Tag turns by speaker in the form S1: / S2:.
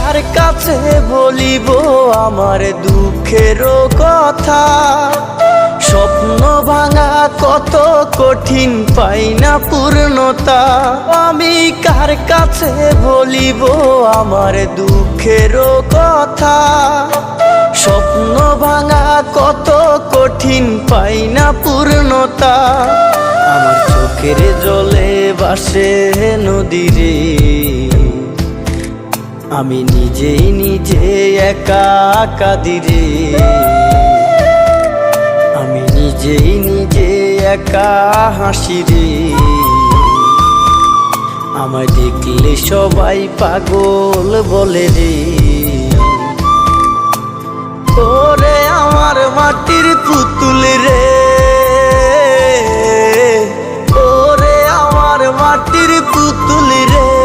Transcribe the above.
S1: কার কাছে বলিব আমার দুঃখের কথা? স্বপ্ন ভাঙা কত কঠিন, পাই না পূর্ণতা। আমি কার কাছে বলিব আমার দুঃখের কথা? স্বপ্ন ভাঙা কত কঠিন, পাই না পূর্ণতা। আমার চোখের জলে ভাসে নদীরে, আমি নিজেই নিজে একা কাঁদিরে। আমি নিজেই নিজে একা হাসি রে। আমায় দেখলে সবাই পাগল বলে রে। ওরে আমার মাটির পুতুল রে, ওরে আমার মাটির পুতুল রে।